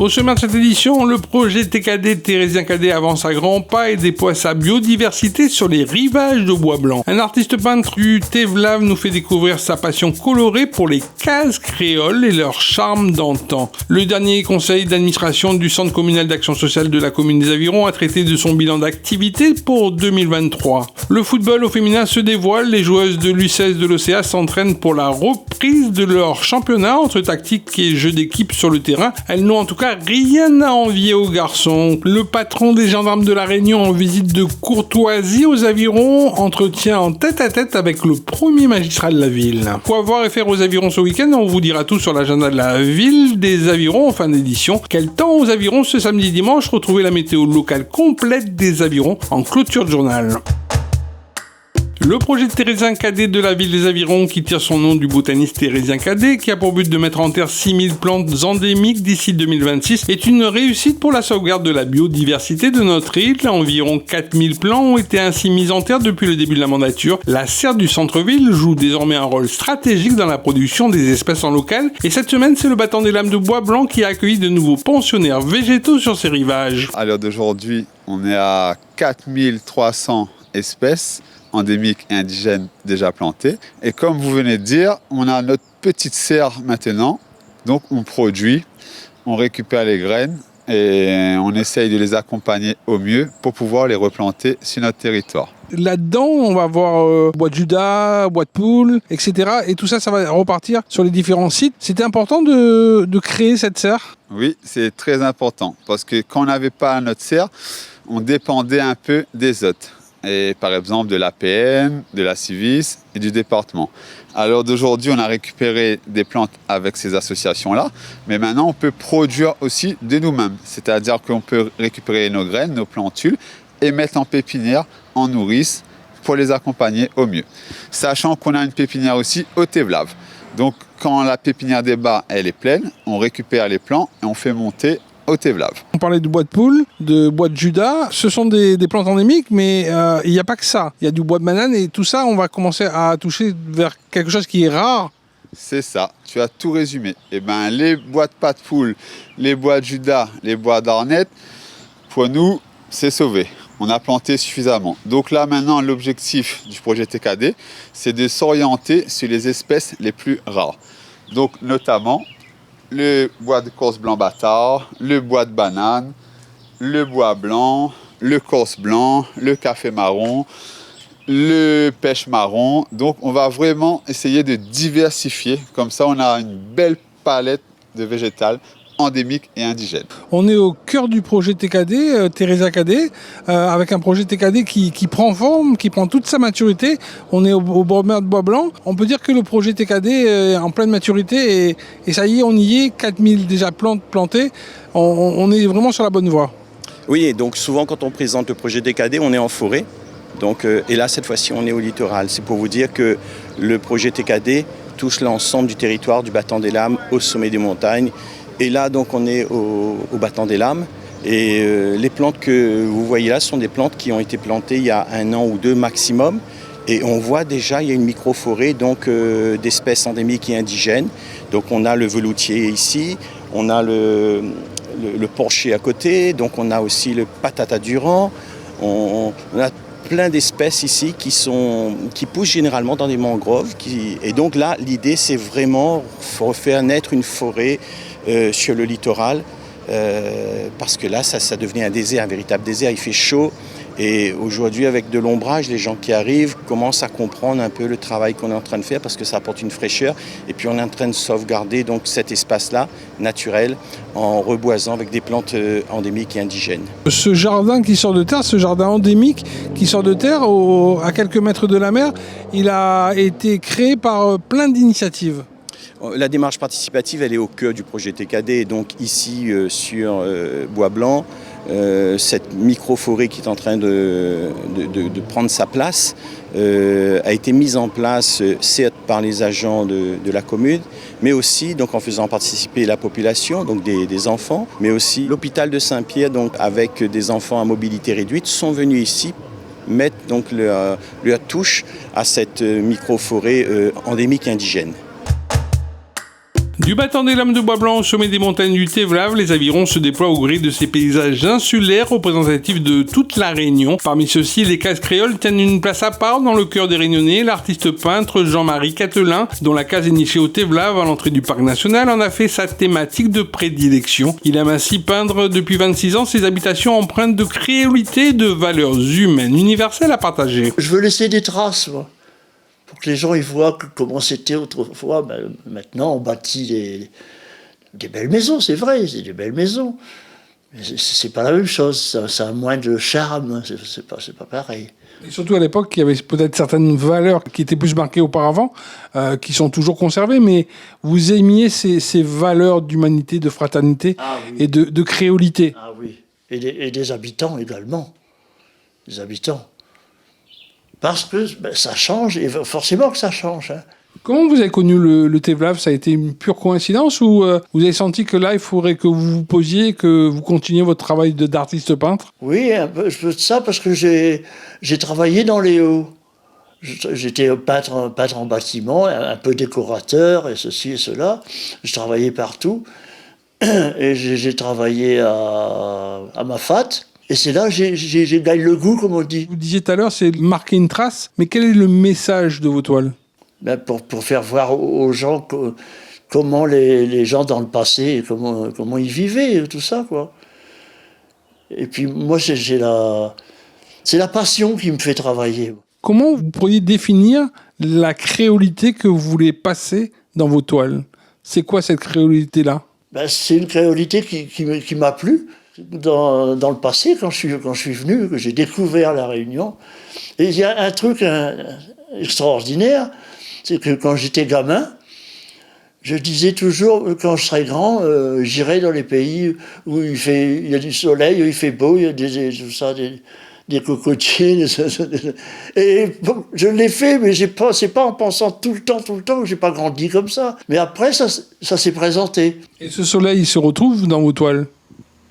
Au sommaire de cette édition, le projet TKD Thérésien Cadet avance à grands pas et déploie sa biodiversité sur les rivages de Bois-Blanc. Un artiste peintre du Thé-Vlave nous fait découvrir sa passion colorée pour les cases créoles et leur charme d'antan. Le dernier conseil d'administration du Centre communal d'action sociale de la commune des Avirons a traité de son bilan d'activité pour 2023. Le football au féminin se dévoile, les joueuses de l'U16 de l'Océa s'entraînent pour la reprise de leur championnat entre tactique et jeu d'équipe sur le terrain. Elles n'ont en tout cas rien à envier aux garçons. Le patron des gendarmes de la Réunion en visite de courtoisie aux Avirons entretient en tête-à-tête avec le premier magistrat de la ville. Quoi voir et faire aux Avirons ce week-end? On vous dira tout sur l'agenda de la ville des Avirons en fin d'édition. Quel temps aux Avirons ce samedi-dimanche? Retrouvez la météo locale complète des Avirons en clôture de journal. Le projet Thérésien Cadet de la ville des Avirons, qui tire son nom du botaniste Thérésien Cadet, qui a pour but de mettre en terre 6000 plantes endémiques d'ici 2026, est une réussite pour la sauvegarde de la biodiversité de notre île. Environ 4000 plants ont été ainsi mis en terre depuis le début de la mandature. La serre du centre-ville joue désormais un rôle stratégique dans la production des espèces en local. Et cette semaine, c'est le Battant des Lames de Bois-Blanc qui a accueilli de nouveaux pensionnaires végétaux sur ses rivages. À l'heure d'aujourd'hui, on est à 4300 espèces endémiques et indigènes déjà plantées. Et comme vous venez de dire, on a notre petite serre maintenant. Donc on produit, on récupère les graines et on essaye de les accompagner au mieux pour pouvoir les replanter sur notre territoire. Là-dedans, on va voir bois de Judas, bois de poule, etc. Et tout ça, ça va repartir sur les différents sites. C'était important de créer cette serre? Oui, c'est très important parce que quand on n'avait pas notre serre, on dépendait un peu des hôtes. Et par exemple de l'APN, de la Civis et du département. Alors d'aujourd'hui, on a récupéré des plantes avec ces associations-là, mais maintenant on peut produire aussi de nous-mêmes. C'est-à-dire qu'on peut récupérer nos graines, nos plantules et mettre en pépinière, en nourrice, pour les accompagner au mieux. Sachant qu'on a une pépinière aussi au Thé-Vlave. Donc quand la pépinière des bas elle est pleine, on récupère les plants et on fait monter au Thé-Vlave. On parlait de bois de poule, de bois de Judas. Ce sont des plantes endémiques, mais il n'y a pas que ça. Il y a du bois de banane et tout ça, on va commencer à toucher vers quelque chose qui est rare. C'est ça, tu as tout résumé. Eh ben, les bois de pas de poule, les bois de Judas, les bois d'Arnette, pour nous, c'est sauvé. On a planté suffisamment. Donc là, maintenant, l'objectif du projet TKD, c'est de s'orienter sur les espèces les plus rares. Donc, notamment, le bois de corse blanc bâtard, le bois de banane, le bois blanc, le corse blanc, le café marron, le pêche marron. Donc on va vraiment essayer de diversifier. Comme ça, on a une belle palette de végétales endémiques et indigènes. On est au cœur du projet TKD, Thérésien Cadet, avec un projet TKD qui prend forme, qui prend toute sa maturité. On est au bord de Bois-Blanc. On peut dire que le projet TKD est en pleine maturité et ça y est, on y est, 4000 déjà plantes plantées. On est vraiment sur la bonne voie. Oui, et donc souvent quand on présente le projet TKD, on est en forêt. Donc, et là, cette fois-ci, on est au littoral. C'est pour vous dire que le projet TKD touche l'ensemble du territoire du Battant des Lames au sommet des montagnes. Et là, donc, on est au Battant des Lames. Et les plantes que vous voyez là sont des plantes qui ont été plantées il y a 1 an ou 2 maximum. Et on voit déjà, il y a une micro-forêt donc, d'espèces endémiques et indigènes. Donc, on a le veloutier ici, on a le porcher à côté, donc on a aussi le patata durand. On a plein d'espèces ici qui poussent généralement dans des mangroves. Et donc là, l'idée, c'est vraiment faire naître une forêt sur le littoral, parce que là, ça devenait un désert, un véritable désert. Il fait chaud et aujourd'hui, avec de l'ombrage, les gens qui arrivent commencent à comprendre un peu le travail qu'on est en train de faire parce que ça apporte une fraîcheur. Et puis, on est en train de sauvegarder donc, cet espace-là, naturel, en reboisant avec des plantes endémiques et indigènes. Ce jardin qui sort de terre, ce jardin endémique qui sort de terre à quelques mètres de la mer, il a été créé par plein d'initiatives. La démarche participative, elle est au cœur du projet TKD. Donc ici, sur Bois-Blanc, cette micro-forêt qui est en train de prendre sa place a été mise en place, certes par les agents de la commune, mais aussi donc, en faisant participer la population, donc des enfants, mais aussi l'hôpital de Saint-Pierre, donc, avec des enfants à mobilité réduite, sont venus ici mettre donc, leur touche à cette micro-forêt endémique indigène. Du battant des lames de bois blanc au sommet des montagnes du Tevlav, les avirons se déploient au gré de ces paysages insulaires représentatifs de toute la Réunion. Parmi ceux-ci, les cases créoles tiennent une place à part dans le cœur des Réunionnais. L'artiste peintre Jean-Marie Catelin, dont la case est nichée au Tevlav à l'entrée du parc national, en a fait sa thématique de prédilection. Il aime ainsi peindre depuis 26 ans ses habitations empreintes de créolité et de valeurs humaines universelles à partager. Je veux laisser des traces, moi. Pour que les gens ils voient comment c'était autrefois. Maintenant, on bâtit des belles maisons, c'est vrai, c'est des belles maisons. Mais c'est pas la même chose, ça a moins de charme, c'est pas pareil. Et surtout à l'époque, il y avait peut-être certaines valeurs qui étaient plus marquées auparavant, qui sont toujours conservées, mais vous aimiez ces valeurs d'humanité, de fraternité et de créolité. Ah oui, et des habitants également, des habitants. Parce que ça change, et forcément que ça change. Hein. Comment vous avez connu le Tevlav ? Ça a été une pure coïncidence ou vous avez senti que là, il faudrait que vous vous posiez, que vous continuiez votre travail d'artiste peintre ? Oui, un peu de ça, parce que j'ai travaillé dans les Hauts. J'étais peintre en bâtiment, un peu décorateur, et ceci et cela. Je travaillais partout. Et j'ai travaillé à Mafat. Et c'est là que j'ai gagné le goût, comme on dit. Vous disiez tout à l'heure, c'est marquer une trace, mais quel est le message de vos toiles ? Pour faire voir aux gens comment les gens dans le passé, comment ils vivaient, tout ça, quoi. Et puis moi, c'est la passion qui me fait travailler. Comment vous pourriez définir la créolité que vous voulez passer dans vos toiles ? C'est quoi cette créolité-là ? C'est une créolité qui m'a plu. Dans le passé, quand je suis venu, que j'ai découvert la Réunion, et il y a un truc extraordinaire, c'est que quand j'étais gamin, je disais toujours, quand je serai grand, j'irai dans les pays où il y a du soleil, où il fait beau, il y a des cocotiers, et bon, je l'ai fait, mais c'est pas en pensant tout le temps que j'ai pas grandi comme ça. Mais après, ça s'est présenté. Et ce soleil, il se retrouve dans vos toiles ?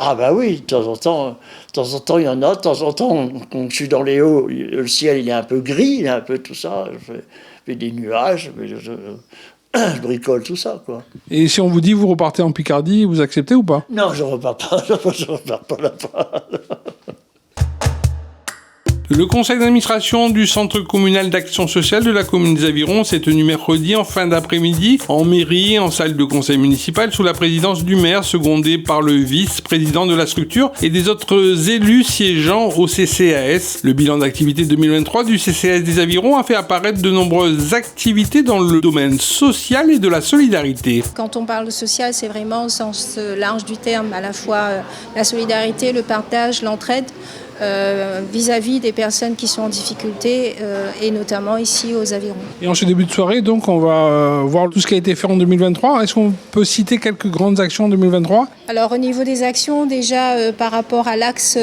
Ah oui, de temps en temps, il y en a. De temps en temps, quand je suis dans les hauts, le ciel il est un peu gris, il est un peu tout ça. Je fais des nuages, je bricole tout ça, quoi. Et si on vous dit vous repartez en Picardie, vous acceptez ou pas ? Non, je repars pas là-bas. Le conseil d'administration du centre communal d'action sociale de la commune des Avirons s'est tenu mercredi en fin d'après-midi en mairie, en salle de conseil municipal, sous la présidence du maire, secondé par le vice-président de la structure et des autres élus siégeant au CCAS. Le bilan d'activité 2023 du CCAS des Avirons a fait apparaître de nombreuses activités dans le domaine social et de la solidarité. Quand on parle de social, c'est vraiment au sens large du terme, à la fois la solidarité, le partage, l'entraide, vis-à-vis des personnes qui sont en difficulté et notamment ici aux Avirons. Et en ce début de soirée, donc, on va voir tout ce qui a été fait en 2023. Est-ce qu'on peut citer quelques grandes actions en 2023 ? Alors au niveau des actions, déjà par rapport à l'axe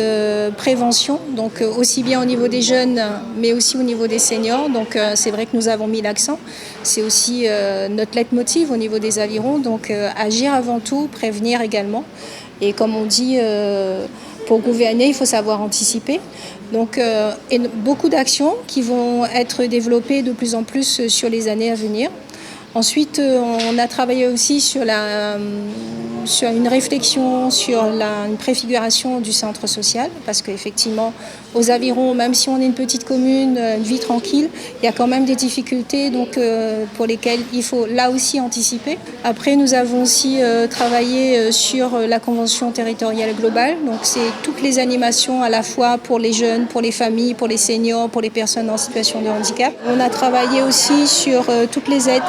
prévention, donc aussi bien au niveau des jeunes mais aussi au niveau des seniors, donc c'est vrai que nous avons mis l'accent. C'est aussi notre leitmotiv au niveau des Avirons, donc agir avant tout, prévenir également. Et comme on dit... Pour gouverner, il faut savoir anticiper. Donc, et beaucoup d'actions qui vont être développées de plus en plus sur les années à venir. Ensuite, on a travaillé aussi sur une réflexion sur une préfiguration du centre social, parce qu'effectivement, aux Avirons, même si on est une petite commune, une vie tranquille, il y a quand même des difficultés pour lesquelles il faut là aussi anticiper. Après, nous avons aussi travaillé sur la convention territoriale globale, donc c'est toutes les animations à la fois pour les jeunes, pour les familles, pour les seniors, pour les personnes en situation de handicap. On a travaillé aussi sur toutes les aides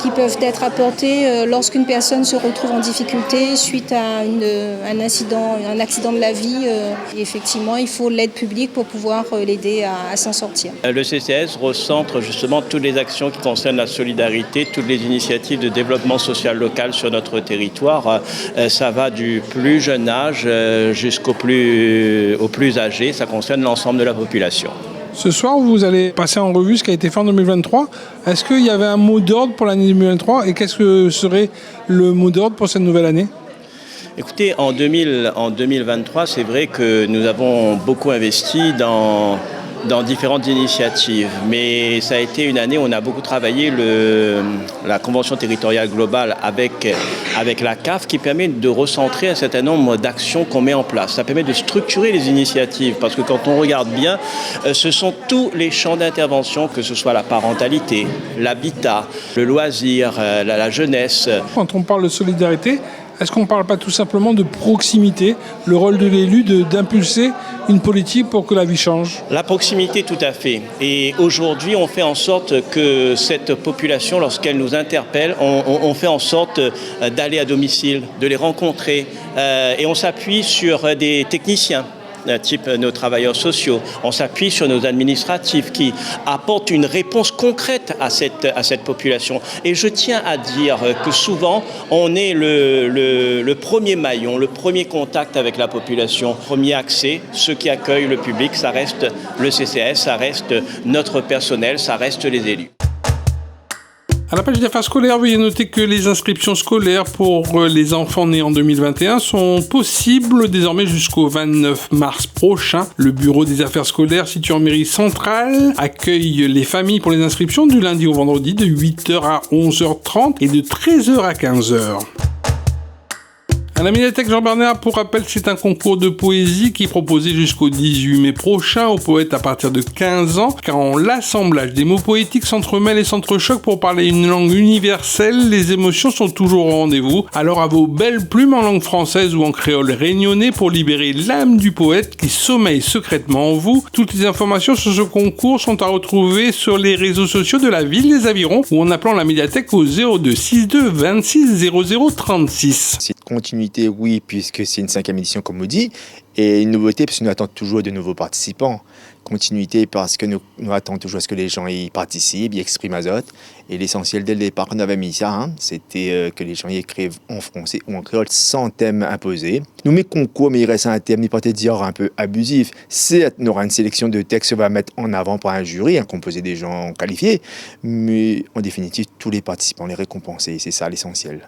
qui peuvent être apportées lorsqu'une personne se retrouve en difficulté suite à un accident de la vie. Et effectivement, il faut l'aide publique pour pouvoir l'aider à s'en sortir. Le CCS recentre justement toutes les actions qui concernent la solidarité, toutes les initiatives de développement social local sur notre territoire. Ça va du plus jeune âge jusqu'au plus âgé. Ça concerne l'ensemble de la population. Ce soir, vous allez passer en revue ce qui a été fait en 2023. Est-ce qu'il y avait un mot d'ordre pour l'année 2023 et qu'est-ce que serait le mot d'ordre pour cette nouvelle année ? Écoutez, en 2023, c'est vrai que nous avons beaucoup investi dans dans différentes initiatives, mais ça a été une année où on a beaucoup travaillé la Convention territoriale globale avec la CAF qui permet de recentrer un certain nombre d'actions qu'on met en place. Ça permet de structurer les initiatives parce que quand on regarde bien, ce sont tous les champs d'intervention, que ce soit la parentalité, l'habitat, le loisir, la jeunesse. Quand on parle de solidarité, est-ce qu'on ne parle pas tout simplement de proximité, le rôle de l'élu d'impulser une politique pour que la vie change? La proximité, tout à fait. Et aujourd'hui, on fait en sorte que cette population, lorsqu'elle nous interpelle, on fait en sorte d'aller à domicile, de les rencontrer. Et on s'appuie sur des techniciens, type nos travailleurs sociaux. On s'appuie sur nos administratifs qui apportent une réponse concrète à cette population. Et je tiens à dire que souvent, on est le premier maillon, le premier contact avec la population, premier accès. Ceux qui accueillent le public, ça reste le CCAS, ça reste notre personnel, ça reste les élus. À la page des affaires scolaires, veuillez noter que les inscriptions scolaires pour les enfants nés en 2021 sont possibles désormais jusqu'au 29 mars prochain. Le bureau des affaires scolaires situé en mairie centrale accueille les familles pour les inscriptions du lundi au vendredi de 8h à 11h30 et de 13h à 15h. À la médiathèque Jean-Bernard, pour rappel, c'est un concours de poésie qui est proposé jusqu'au 18 mai prochain aux poètes à partir de 15 ans, quand l'assemblage des mots poétiques s'entremêle et s'entrechoque pour parler une langue universelle, les émotions sont toujours au rendez-vous. Alors à vos belles plumes en langue française ou en créole réunionnais pour libérer l'âme du poète qui sommeille secrètement en vous. Toutes les informations sur ce concours sont à retrouver sur les réseaux sociaux de la ville des Avirons ou en appelant la médiathèque au 02 62 26 00 36. C'est de continuité, oui, puisque c'est une 5e édition, comme on dit, et une nouveauté, parce que nous attendons toujours de nouveaux participants. Continuité, parce que nous attendons toujours à ce que les gens y participent, y expriment Azote. Et l'essentiel, dès le départ, on avait mis ça, c'était que les gens y écrivent en français ou en créole sans thème imposé. Nous mettons concours, mais il reste un thème, peut-être dire un peu abusif. Certes, on aura une sélection de textes qu'on va mettre en avant par un jury, composé des gens qualifiés, mais en définitive, tous les participants les récompenser, c'est ça l'essentiel.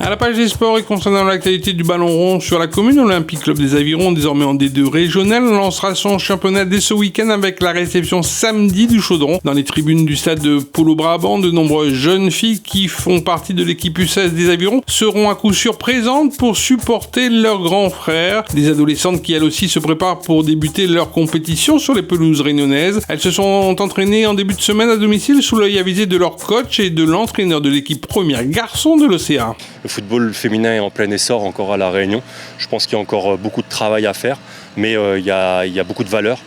À la page des sports et concernant l'actualité du ballon rond sur la commune, Olympique Club des Avirons, désormais en D2 régional, lancera son championnat dès ce week-end avec la réception samedi du Chaudron. Dans les tribunes du stade de Polo-Brabant, de nombreuses jeunes filles qui font partie de l'équipe U16 des Avirons seront à coup sûr présentes pour supporter leurs grands frères. Des adolescentes qui elles aussi se préparent pour débuter leur compétition sur les pelouses réunionnaises. Elles se sont entraînées en début de semaine à domicile sous l'œil avisé de leur coach et de l'entraîneur de l'équipe première garçon de l'OCA. Le football féminin est en plein essor encore à La Réunion. Je pense qu'il y a encore beaucoup de travail à faire, mais il y a beaucoup de valeurs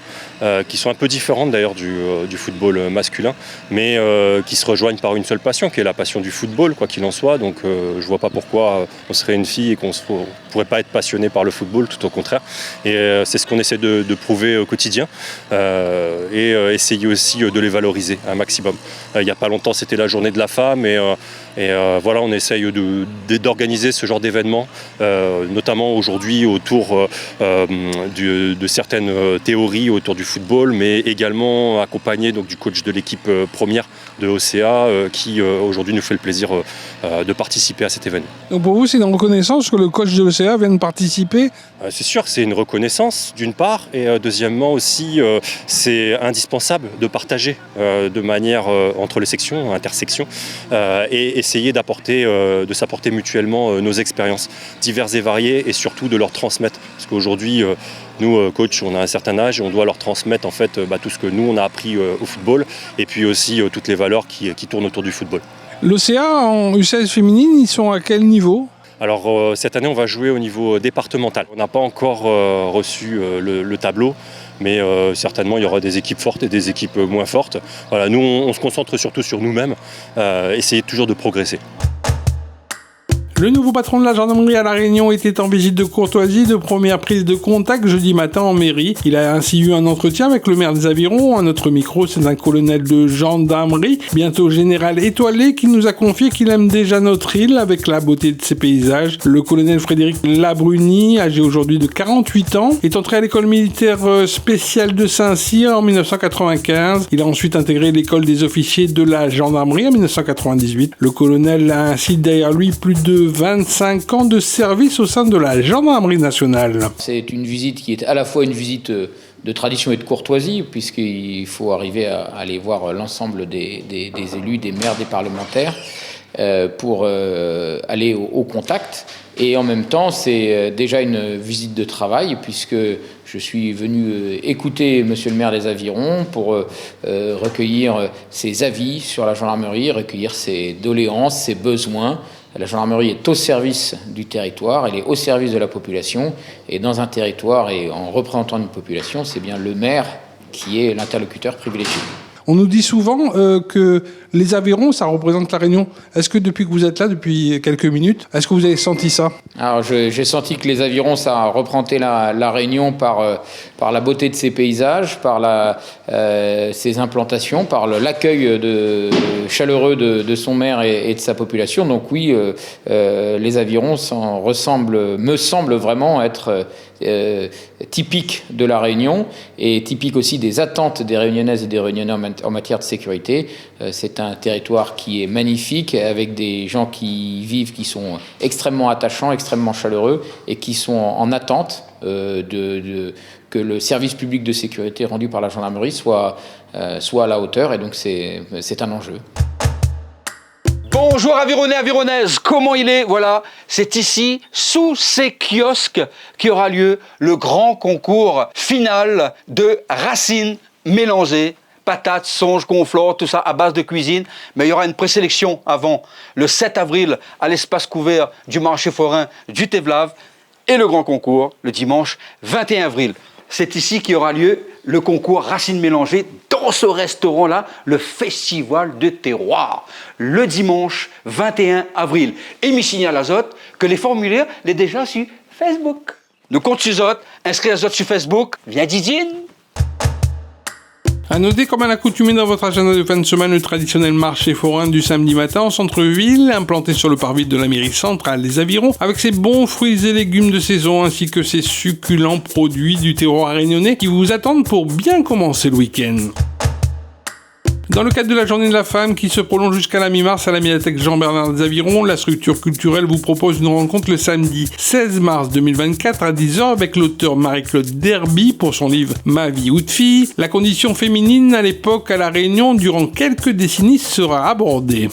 qui sont un peu différentes d'ailleurs du football masculin, mais qui se rejoignent par une seule passion, qui est la passion du football, quoi qu'il en soit. Donc je vois pas pourquoi on serait une fille et qu'on ne pourrait pas être passionné par le football, tout au contraire. Et c'est ce qu'on essaie de prouver au quotidien et essayer aussi de les valoriser un maximum. Il n'y a pas longtemps, c'était la journée de la femme et voilà, on essaye d'organiser ce genre d'événements, notamment aujourd'hui autour de certaines théories autour du football, mais également accompagné donc, du coach de l'équipe première de OCA qui aujourd'hui nous fait le plaisir de participer à cet événement. Donc pour vous, c'est une reconnaissance que le coach de l'OCA vienne participer? C'est sûr, c'est une reconnaissance d'une part, et deuxièmement aussi, c'est indispensable de partager de manière entre les sections, intersections, et essayer de s'apporter mutuellement nos expériences diverses et variées, et surtout de leur transmettre. Parce qu'aujourd'hui, nous, coach, on a un certain âge et on doit leur transmettre en fait tout ce que nous on a appris au football, et puis aussi toutes les valeurs qui tournent autour du football. L'OCA en U16 féminine, ils sont à quel niveau ? Alors cette année on va jouer au niveau départemental. On n'a pas encore reçu le tableau, mais certainement il y aura des équipes fortes et des équipes moins fortes. Voilà, nous on se concentre surtout sur nous-mêmes, essayer toujours de progresser. Le nouveau patron de la gendarmerie à La Réunion était en visite de courtoisie de première prise de contact jeudi matin en mairie. Il a ainsi eu un entretien avec le maire des Avirons. À notre micro, c'est un colonel de gendarmerie, bientôt général étoilé, qui nous a confié qu'il aime déjà notre île avec la beauté de ses paysages. Le colonel Frédéric Labruni, âgé aujourd'hui de 48 ans, est entré à l'école militaire spéciale de Saint-Cyr en 1995. Il a ensuite intégré l'école des officiers de la gendarmerie en 1998. Le colonel a ainsi derrière lui plus de 25 ans de service au sein de la gendarmerie nationale. C'est une visite qui est à la fois une visite tradition et de courtoisie, puisqu'il faut arriver à aller voir l'ensemble des élus, des maires, des parlementaires, pour aller au contact. Et en même temps, c'est déjà une visite de travail, puisque je suis venu écouter Monsieur le maire des Avirons pour recueillir ses avis sur la gendarmerie, recueillir ses doléances, ses besoins. La gendarmerie est au service du territoire, elle est au service de la population. Et dans un territoire et en représentant une population, c'est bien le maire qui est l'interlocuteur privilégié. On nous dit souvent que les Avirons, ça représente la Réunion. Est-ce que depuis que vous êtes là, depuis quelques minutes, est-ce que vous avez senti ça ? Alors j'ai senti que les Avirons, ça représentait la Réunion par la beauté de ses paysages, par ses implantations, par l'accueil chaleureux de son maire et de sa population. Donc oui, les Avirons me semblent vraiment être typique de la Réunion et typique aussi des attentes des Réunionnaises et des Réunionnais en matière de sécurité. C'est un territoire qui est magnifique, avec des gens qui y vivent, qui sont extrêmement attachants, extrêmement chaleureux et qui sont en attente que le service public de sécurité rendu par la gendarmerie soit à la hauteur, et donc c'est un enjeu. Bonjour Avironnais, Avironnaises, comment il est ? Voilà, c'est ici, sous ces kiosques, qui aura lieu le grand concours final de racines mélangées, patates, songes, conflore, tout ça à base de cuisine. Mais il y aura une présélection avant le 7 avril à l'espace couvert du marché forain du Tevlav, et le grand concours le dimanche 21 avril. C'est ici qu'aura lieu le concours Racines mélangées, dans ce restaurant-là, le Festival de terroir, le dimanche 21 avril. Et me signale Azote que les formulaires sont déjà sur Facebook. Nous comptons sur Azote, inscris Azote sur Facebook, viens Didine. À noter, comme à l'accoutumée dans votre agenda de fin de semaine, le traditionnel marché forain du samedi matin en centre-ville, implanté sur le parvis de la mairie centrale des Avirons, avec ses bons fruits et légumes de saison, ainsi que ses succulents produits du terroir réunionnais qui vous attendent pour bien commencer le week-end. Dans le cadre de la journée de la femme qui se prolonge jusqu'à la mi-mars à la médiathèque Jean-Bernard des Avirons, la structure culturelle vous propose une rencontre le samedi 16 mars 2024 à 10h avec l'auteur Marie-Claude Derby pour son livre Ma vie ou de fille. La condition féminine à l'époque à La Réunion durant quelques décennies sera abordée.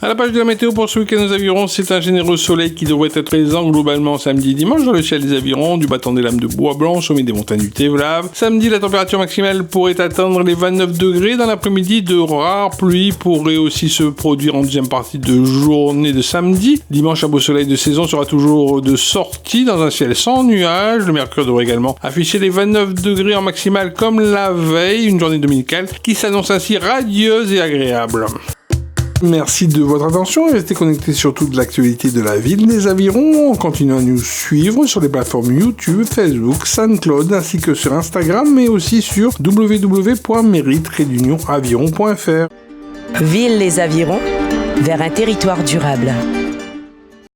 À la page de la météo pour ce week-end aux Avirons, c'est un généreux soleil qui devrait être présent globalement samedi et dimanche dans le ciel des Avirons, du battant des lames de bois blanc au sommet des montagnes du Tevlav. Samedi, la température maximale pourrait atteindre les 29 degrés. Dans l'après-midi, de rares pluies pourraient aussi se produire en deuxième partie de journée de samedi. Dimanche, un beau soleil de saison sera toujours de sortie dans un ciel sans nuages. Le mercure devrait également afficher les 29 degrés en maximale comme la veille, une journée dominicale qui s'annonce ainsi radieuse et agréable. Merci de votre attention et restez connectés sur toute l'actualité de la ville des Avirons en continuant à nous suivre sur les plateformes YouTube, Facebook, SoundCloud ainsi que sur Instagram mais aussi sur www.mairie-aviron.fr. Ville les Avirons, vers un territoire durable.